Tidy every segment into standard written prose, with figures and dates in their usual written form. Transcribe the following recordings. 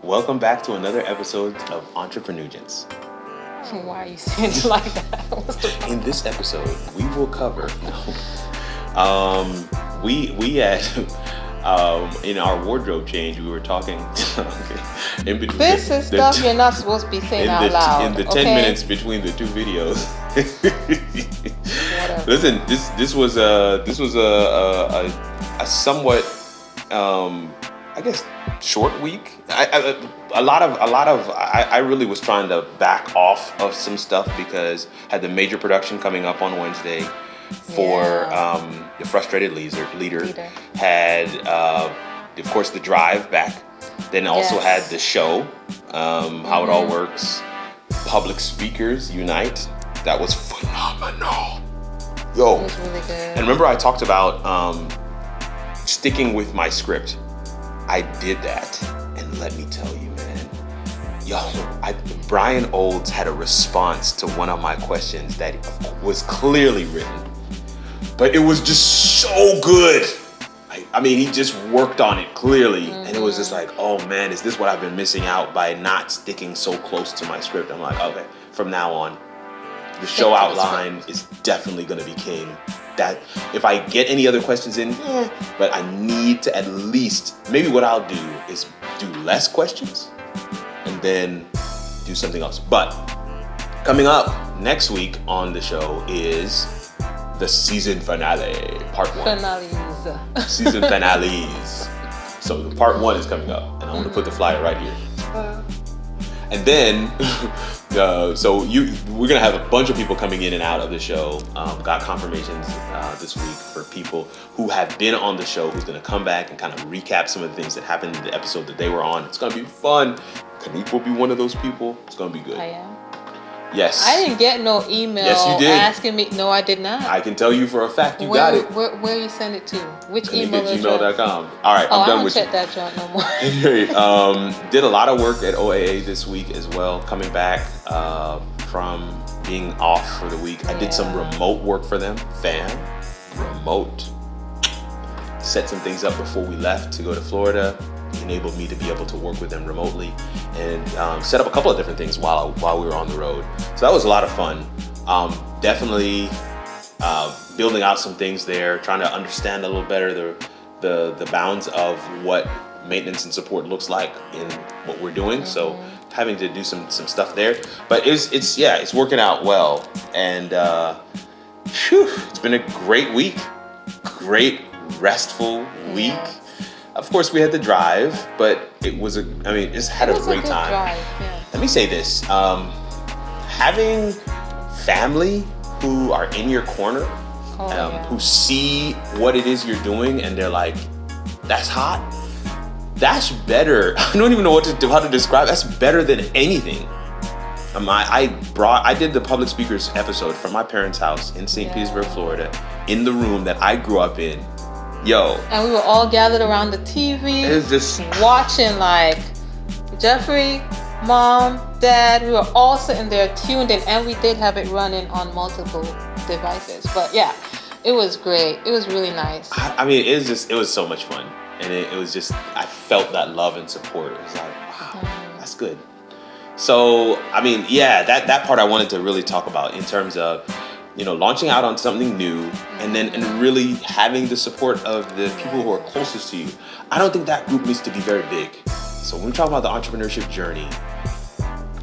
Welcome back to another episode of EntrepreNugents. Why are you saying it like that? In this episode, we will cover. We had in our wardrobe change. We were talking in between. This is stuff you're not supposed to be saying out loud. In the 10 minutes between the two videos. Listen, this was a somewhat I guess short week. I really was trying to back off of some stuff because I had the major production coming up on Wednesday for the Frustrated Leader. Had of course the drive back, then also had the show, How It All Works, Public Speakers Unite. That was phenomenal. Yo, it was really good. And remember I talked about sticking with my script. I did that, and let me tell you, man, Brian Olds had a response to one of my questions that was clearly written, but it was just so good. I mean, he just worked on it clearly, and it was just like, oh man, is this what I've been missing out by not sticking so close to my script? I'm like, okay, from now on, the show outline is definitely going to be king. That if I get any other questions in, but I need to at least, maybe what I'll do is do less questions and then do something else. But coming up next week on the show is the season finale, part 1. Season finales. So part 1 is coming up, and I'm going to put the flyer right here. And then, we're gonna have a bunch of people coming in and out of the show. Got confirmations this week for people who have been on the show, who's gonna come back and kind of recap some of the things that happened in the episode that they were on. It's gonna be fun. Kanique will be one of those people. It's gonna be good. I am. Yes. I didn't get no email asking me. No, I did not. I can tell you for a fact you got it. Where you send it to? Which Kanique email address? gmail.com. All right, I'm done with you. I don't check that junk no more. Did a lot of work at OAA this week as well, coming back from being off for the week. I did some remote work for them. Remote. Set some things up before we left to go to Florida. Enabled me to be able to work with them remotely and set up a couple of different things while we were on the road. So that was a lot of fun. Definitely building out some things there, trying to understand a little better the bounds of what maintenance and support looks like in what we're doing. So having to do some stuff there, but it's working out well. And it's been a great week, great restful week. Of course, we had the drive, but just had a great time. Drive, Let me say this. Having family who are in your corner, who see what it is you're doing, and they're like, that's hot. That's better. I don't even know how to describe. That's better than anything. I did the public speakers episode from my parents' house in St. Petersburg, Florida, in the room that I grew up in. Yo. And we were all gathered around the TV, watching, like, Jeffrey, Mom, Dad, we were all sitting there tuned in, and we did have it running on multiple devices. But yeah, it was great. It was really nice. It was so much fun. And it was just, I felt that love and support. It was like, wow, that's good. So, that part I wanted to really talk about in terms of, launching out on something new and really having the support of the people who are closest to you. I don't think that group needs to be very big. So when we talk about the entrepreneurship journey,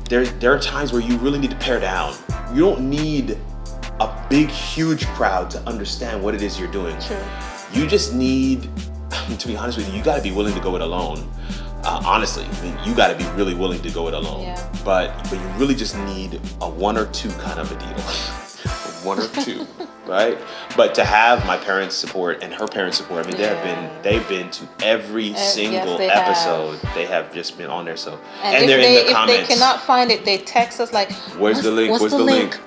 there are times where you really need to pare down. You don't need a big, huge crowd to understand what it is you're doing. True. You just need, to be honest with you gotta be willing to go it alone. Honestly, you gotta be really willing to go it alone. Yeah. But you really just need a 1 or 2 kind of a deal. 1 or 2, right? But to have my parents' support and her parents' support, they've been to every single episode. They have just been on there. So and they're in the comments. If they cannot find it, they text us like, "Where's the link? Where's the link?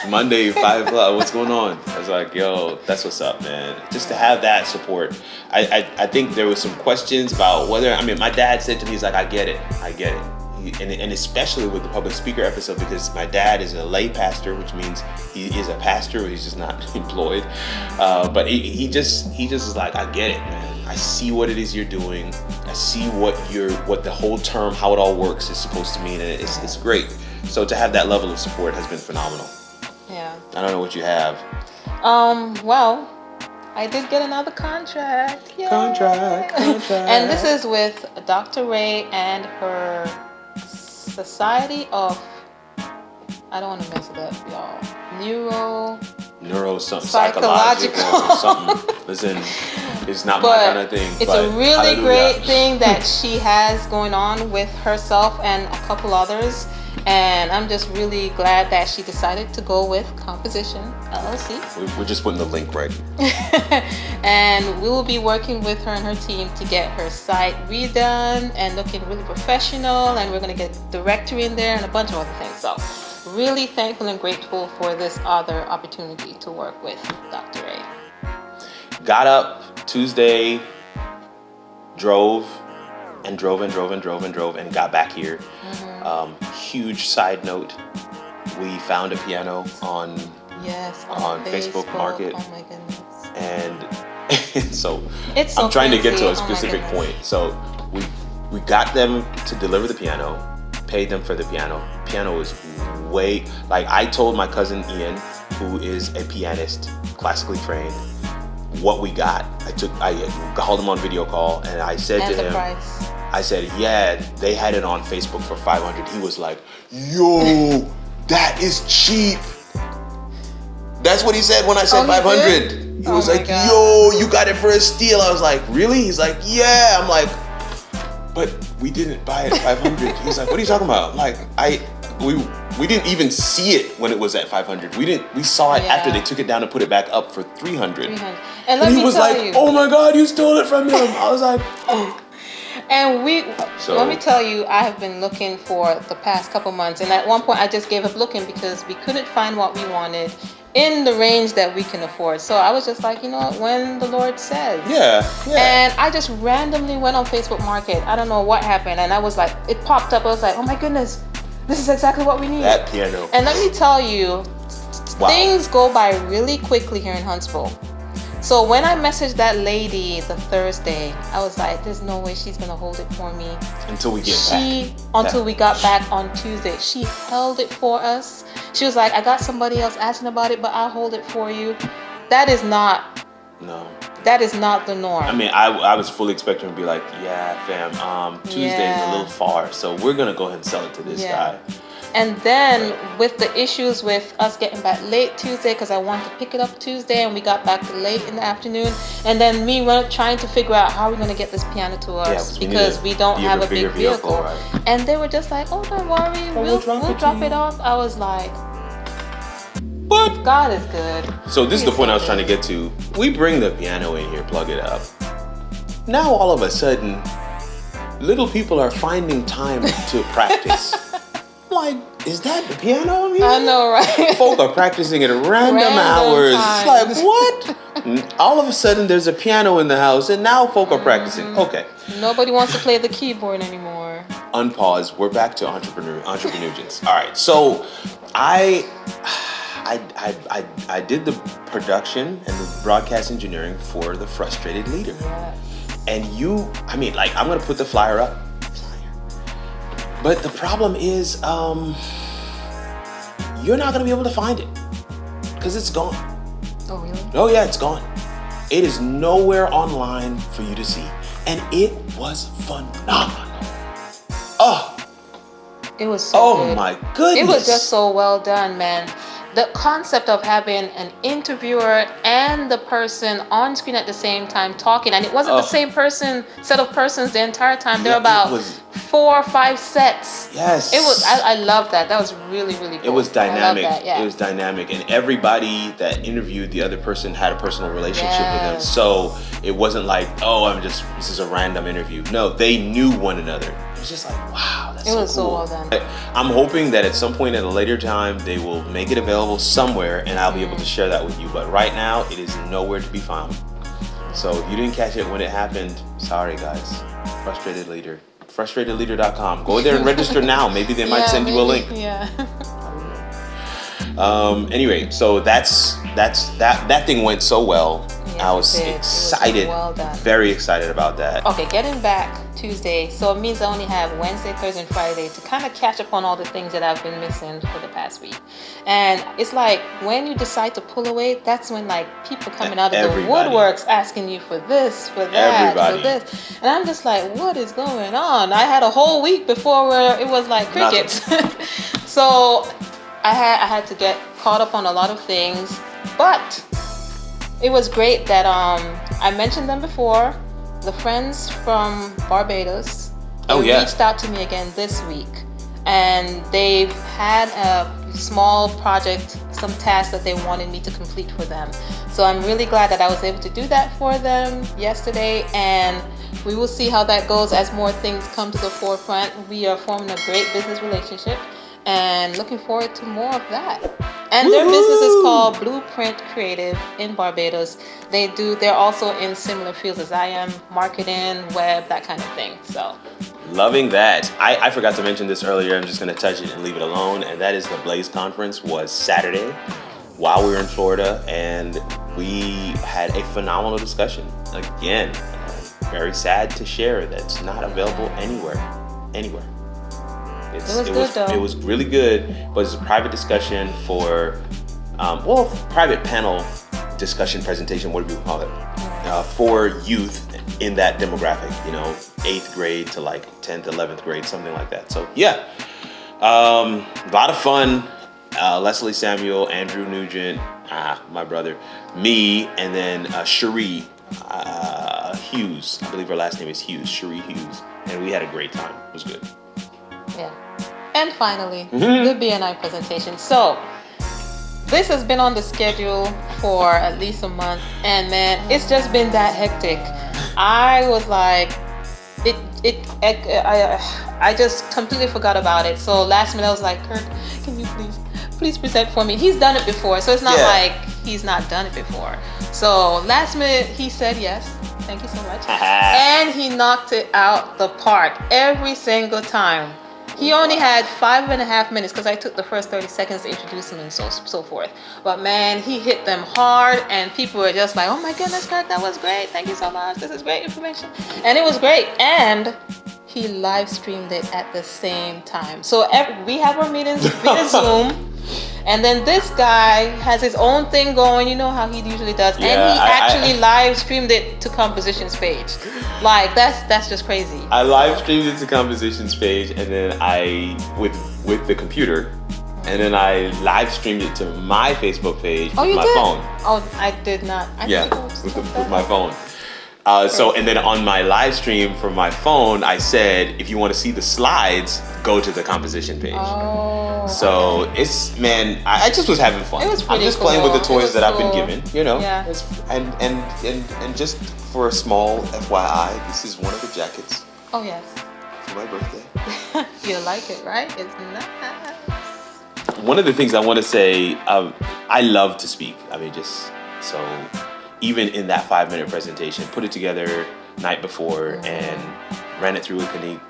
Monday 5 o'clock. What's going on?" I was like, "Yo, that's what's up, man." Just to have that support. I think there was some questions about whether. My dad said to me, "He's like, I get it. And especially with the public speaker episode, because my dad is a lay pastor, which means he is a pastor, he's just not employed. But he just is like, I get it, man. I see what it is you're doing. I see what the whole term, how it all works is supposed to mean, and it's great. So to have that level of support has been phenomenal. Yeah. I don't know what you have. Well, I did get another contract. Yay. Contract. And this is with Dr. Ray and her Society of, I don't want to mess it up, y'all. Neuro something psychological something. Listen, it's not my kind of thing. It's a really great thing that she has going on with herself and a couple others. And I'm just really glad that she decided to go with Composition LLC. We're just putting the link right. And we will be working with her and her team to get her site redone and looking really professional. And we're going to get the directory in there and a bunch of other things. So really thankful and grateful for this other opportunity to work with Dr. Ray. Got up Tuesday, drove and got back here. Huge side note, we found a piano on Facebook Market. Oh my goodness. And so it's I'm trying fancy. to get to a specific point. So we got them to deliver the piano, paid them for the piano. Piano is way, like I told my cousin Ian, who is a pianist, classically trained, what we got. I called him on video call and I said to him, price. I said, yeah, they had it on Facebook for $500. He was like, yo, that is cheap. That's what he said when I said $500. He was like, yo, you got it for a steal. I was like, really? He's like, yeah. I'm like, but we didn't buy it at $500. He's like, what are you talking about? I'm like, we didn't even see it when it was at $500. We saw it after they took it down and put it back up for $300. And he was like, oh my God, you stole it from him. I was like, oh. And let me tell you, I have been looking for the past couple months, and at one point I just gave up looking because we couldn't find what we wanted in the range that we can afford. So I was just like, you know what, when the Lord says. Yeah. And I just randomly went on Facebook Market. I don't know what happened, and I was like, it popped up. I was like, oh my goodness, this is exactly what we need. That piano. And let me tell you, things go by really quickly here in Huntsville. So when I messaged that lady the Thursday, I was like, there's no way she's going to hold it for me. Until we get back. Until we got back on Tuesday. She held it for us. She was like, I got somebody else asking about it, but I'll hold it for you. That is not... No. That is not the norm. I mean, I was fully expecting to be like, yeah, fam, Tuesday is a little far, so we're going to go ahead and sell it to this guy. And then with the issues with us getting back late Tuesday, because I wanted to pick it up Tuesday and we got back late in the afternoon, and then me trying to figure out how we're going to get this piano to us because we don't have a big vehicle. Right? And they were just like, oh, don't worry, we'll drop it off. I was like, but God is good. So this is the point I was trying to get to. We bring the piano in here, plug it up. Now all of a sudden, little people are finding time to practice. Like, is that the piano here? I know, right? Folk are practicing at random hours. Times. It's like, what? All of a sudden, there's a piano in the house, and now folk are practicing. Okay. Nobody wants to play the keyboard anymore. Unpause. We're back to EntrepreNugents. All right. So, I did the production and the broadcast engineering for The Frustrated Leader. Yes. And I'm going to put the flyer up. But the problem is, you're not going to be able to find it because it's gone. Oh, really? Oh, yeah, it's gone. It is nowhere online for you to see. And it was phenomenal. Oh. It was so good. Oh, my goodness. It was just so well done, man. The concept of having an interviewer and the person on screen at the same time talking, and it wasn't the same set of persons the entire time. There were about 4 or 5 sets. Yes. It was. I love that. That was really, really cool. It was dynamic. I love that, yeah. It was dynamic, and everybody that interviewed the other person had a personal relationship with them. So it wasn't like, this is a random interview. No, they knew one another. It was just like, wow, that's so cool. It was so well done. I'm hoping that at some point at a later time, they will make it available somewhere and I'll be able to share that with you. But right now, it is nowhere to be found. So if you didn't catch it when it happened, sorry guys. Frustrated Leader. FrustratedLeader.com. Go there and register now. Maybe they might send you a link. Yeah. Anyway, so that thing went so well. I was excited, well done. Very excited about that. Okay, getting back Tuesday, so it means I only have Wednesday, Thursday, and Friday to kind of catch up on all the things that I've been missing for the past week. And it's like when you decide to pull away, that's when like people coming out of the woodworks asking you for this, for that, for this. And I'm just like, what is going on? I had a whole week before where it was like crickets. So I had to get caught up on a lot of things, but it was great that I mentioned them before. The friends from Barbados reached out to me again this week, and they've had a small project, some tasks that they wanted me to complete for them. So I'm really glad that I was able to do that for them yesterday, and we will see how that goes as more things come to the forefront. We are forming a great business relationship and looking forward to more of that. And their business is called Blueprint Creative in Barbados. They're also in similar fields as I am, marketing, web, that kind of thing. So loving that. I forgot to mention this earlier. I'm just going to touch it and leave it alone. And that is the Blaze Conference was Saturday while we were in Florida. And we had a phenomenal discussion. Again, very sad to share that's not available anywhere. It was really good, but it's a private discussion for, private panel discussion presentation, what do we call it, for youth in that demographic, 8th grade to like 10th, 11th grade, something like that. So yeah, a lot of fun. Leslie Samuel, Andrew Nugent, my brother, me, and then Cherie Hughes. I believe her last name is Hughes, Cherie Hughes. And we had a great time. It was good. Yeah. And finally, the BNI presentation. So this has been on the schedule for at least a month, and man, it's just been that hectic. I was like, I just completely forgot about it. So last minute I was like, Kirk, can you please present for me? He's done it before, so it's not like he's not done it before. So last minute he said yes. Thank you so much. And he knocked it out the park every single time. He only had 5.5 minutes because I took the first 30 seconds to introduce him and so forth. But man, he hit them hard, and people were just like, oh my goodness, Kirk, that was great. Thank you so much. This is great information. And it was great. And he live streamed it at the same time. So we have our meetings via Zoom. And then this guy has his own thing going, you know how he usually does. Yeah, and he actually live streamed it to Compositions page. Like that's just crazy. I live streamed it to Compositions page, and then I with the computer, and then I live streamed it to my Facebook page with my phone. Oh, I did not. With my phone. And then on my live stream from my phone, I said, if you want to see the slides, go to the composition page. Oh. So I just was having fun. It was pretty I'm just cool. playing with the toys that I've been cool. given, Yeah. And just for a small FYI, this is one of the jackets. Oh yes. For my birthday. You like it, right? It's nice. One of the things I want to say, I love to speak. Even in that 5-minute presentation, put it together night before and ran it through with Kanique.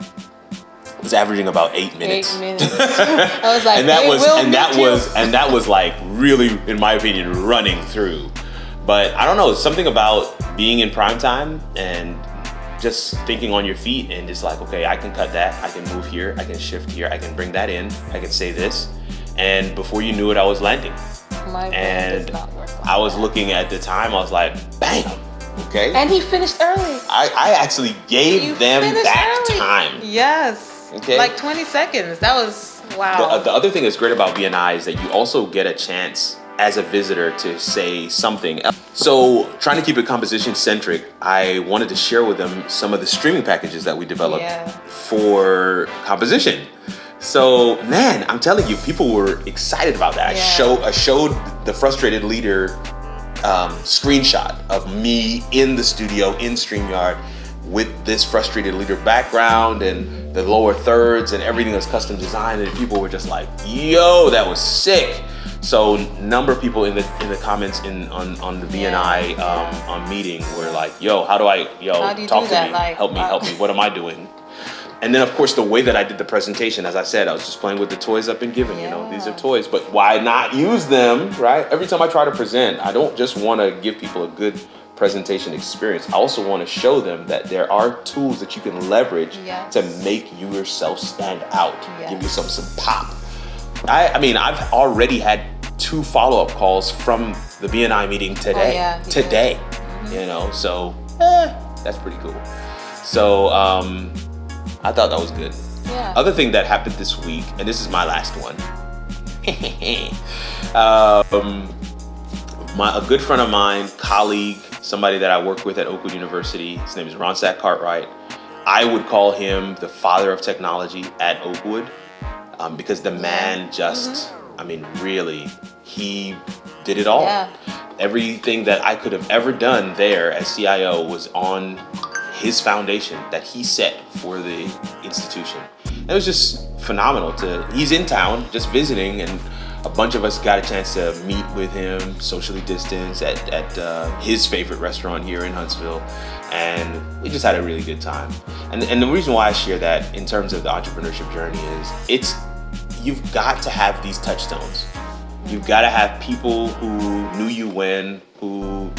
It was averaging about 8 minutes. 8 minutes. I was like, that was like really, in my opinion, running through. But I don't know, something about being in prime time and just thinking on your feet and just like, okay, I can cut that, I can move here, I can shift here, I can bring that in, I can say this. And before you knew it, I was landing. My brain does not work like I was looking at the time, I was like, bam, okay. And he finished early. I actually gave them back time. Yes. Okay. Like 20 seconds. That was, wow. The other thing that's great about BNI is that you also get a chance as a visitor to say something else. So trying to keep it composition centric, I wanted to share with them some of the streaming packages that we developed for composition. So, man, I'm telling you, people were excited about that. I showed the Frustrated Leader screenshot of me in the studio in StreamYard with this Frustrated Leader background and the lower thirds and everything was custom designed, and people were just like, yo, that was sick. So number of people in the comments on the BNI meeting were like, yo, how do you talk to me, like, help me, what am I doing? And then, of course, the way that I did the presentation, as I said, I was just playing with the toys I've been given. These are toys, but why not use them, right? Every time I try to present, I don't just want to give people a good presentation experience, I also want to show them that there are tools that you can leverage to make you yourself stand out, give you some pop. I mean, I've already had 2 follow-up calls from the BNI meeting today. You know, so that's pretty cool. So I thought that was good. Other thing that happened this week, and this is my last one. A good friend of mine, colleague, somebody that I work with at Oakwood University, his name is Stack Cartwright. I would call him the father of technology at Oakwood, because the man just, I mean, really, he did it all. Everything that I could have ever done there as CIO was on his foundation that he set for the institution. It was just phenomenal. He's in town just visiting, and a bunch of us got a chance to meet with him, socially distanced, at his favorite restaurant here in Huntsville, and we just had a really good time. And the reason why I share that in terms of the entrepreneurship journey is you've got to have these touchstones. You've got to have people who knew you when, who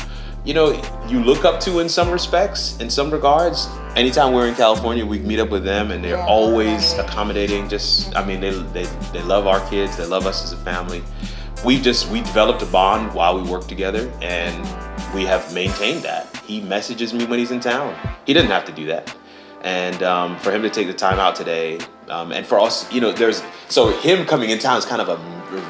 you look up to in some respects, in some regards. Anytime we're in California, we meet up with them, and they're always accommodating. They love our kids. They love us as a family. We developed a bond while we worked together, and we have maintained that. He messages me when he's in town. He doesn't have to do that. And for him to take the time out today, and for us, so him coming in town is kind of a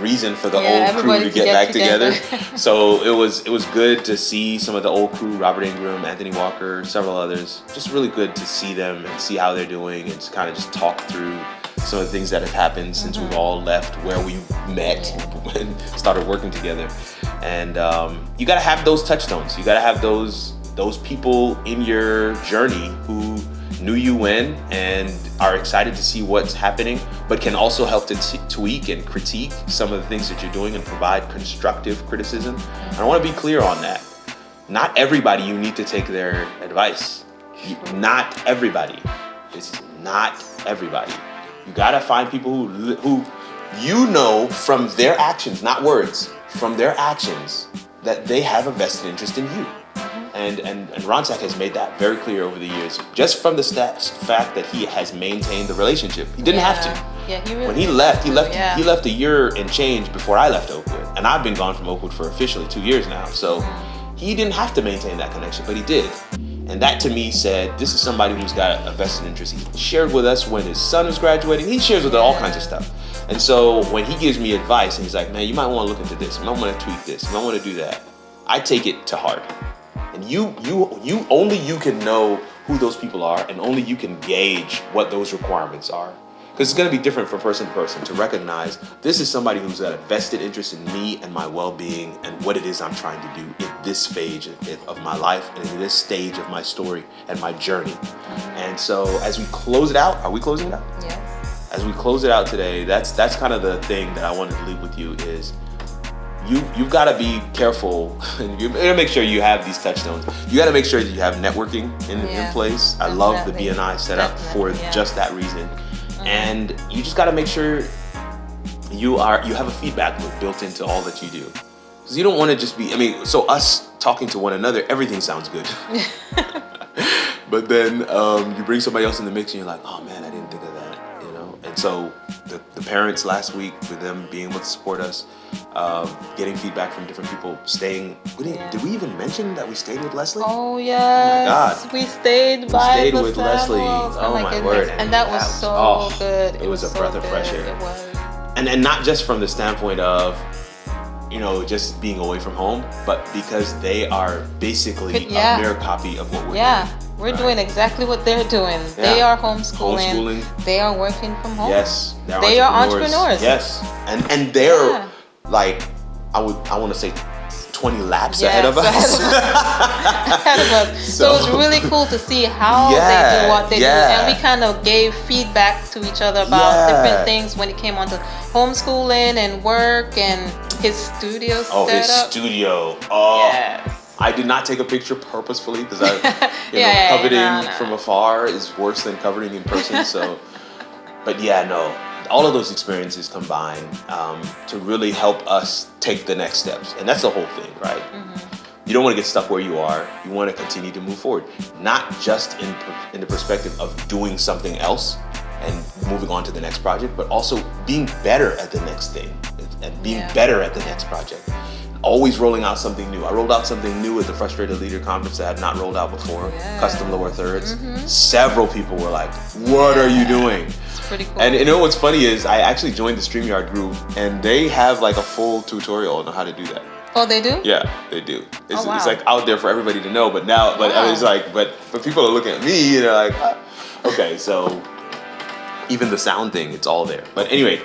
reason for the old crew to get back together. So it was good to see some of the old crew, Robert Ingram, Anthony Walker, several others. Just really good to see them and see how they're doing, and to kind of just talk through some of the things that have happened since we've all left where we met and started working together. And you got to have those touchstones. You got to have those people in your journey who knew you when and are excited to see what's happening, but can also help to tweak and critique some of the things that you're doing and provide constructive criticism. And I want to be clear on that. Not everybody you need to take their advice. Not everybody. It's not everybody. You gotta find people who from their actions, not words, from their actions, that they have a vested interest in you. And Ronsak has made that very clear over the years, just from the fact that he has maintained the relationship. He didn't have to. Yeah, he really when he left, he left a year and change before I left Oakwood. And I've been gone from Oakwood for officially 2 years now. So he didn't have to maintain that connection, but he did. And that to me said, this is somebody who's got a vested interest. He shared with us when his son was graduating. He shares with us all kinds of stuff. And so when he gives me advice and he's like, man, you might want to look into this. You might want to tweak this. You might want to do that. I take it to heart. And you only you can know who those people are, and only you can gauge what those requirements are. Because it's going to be different from person to person to recognize this is somebody who's got a vested interest in me and my well-being and what it is I'm trying to do in this stage of my life and in this stage of my story and my journey. And so as we close it out, are we closing it out? Yes. As we close it out today, that's kind of the thing that I wanted to leave with you is you've got to be careful, and you gotta make sure you have these touchstones. You got to make sure that you have networking in place. I love the BNI setup for just that reason. And you just got to make sure you have a feedback loop built into all that you do. Because you don't want to just be, so us talking to one another, everything sounds good. But then you bring somebody else in the mix and you're like, oh man, I didn't think of that, And so the parents last week, with them being able to support us, getting feedback from different people, staying. Did we even mention that we stayed with Leslie? Oh yes. Oh my God. We stayed with Leslie. Oh my word. And that was so good. It was a breath of fresh air. It was. And not just from the standpoint of, just being away from home, but because they are basically a mirror copy of what we're doing. We're doing exactly what they're doing. Yeah. They are homeschooling. They are working from home. Yes. They are entrepreneurs. Yes. And they're like, I want to say 20 laps ahead of us. Ahead of us. So it's really cool to see how they do what they do. And we kind of gave feedback to each other about different things when it came on to homeschooling and work and his studio setup. Oh, his studio. Oh. Yes. I did not take a picture purposefully because coveting from afar is worse than coveting in person. So, but all of those experiences combine to really help us take the next steps, and that's the whole thing, right? you don't want to get stuck where you are. You want to continue to move forward, not just in the perspective of doing something else and moving on to the next project, but also being better at the next thing and being better at the next project. Always rolling out something new. I rolled out something new at the Frustrated Leader Conference that I had not rolled out before, custom lower thirds. Several people were like, what are you doing? It's pretty cool. And you know what's funny is I actually joined the StreamYard group and they have like a full tutorial on how to do that. Oh, they do? Yeah, they do. It's like out there for everybody to know, but it's like, but people are looking at me and they're like, okay, so even the sound thing, it's all there. But anyway,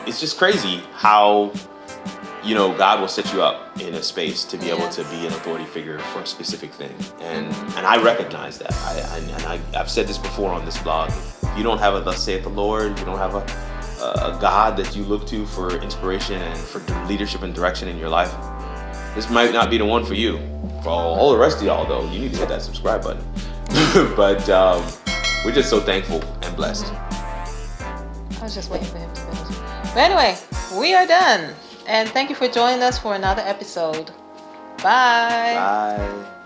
it's just crazy how, you know, God will set you up in a space to be able to be an authority figure for a specific thing. And I recognize that. I've said this before on this blog. If you don't have a thus saith the Lord, you don't have a God that you look to for inspiration and for leadership and direction in your life, this might not be the one for you. For all the rest of y'all, though, you need to hit that subscribe button. But we're just so thankful and blessed. I was just waiting for him to finish. But anyway, we are done. And thank you for joining us for another episode. Bye. Bye.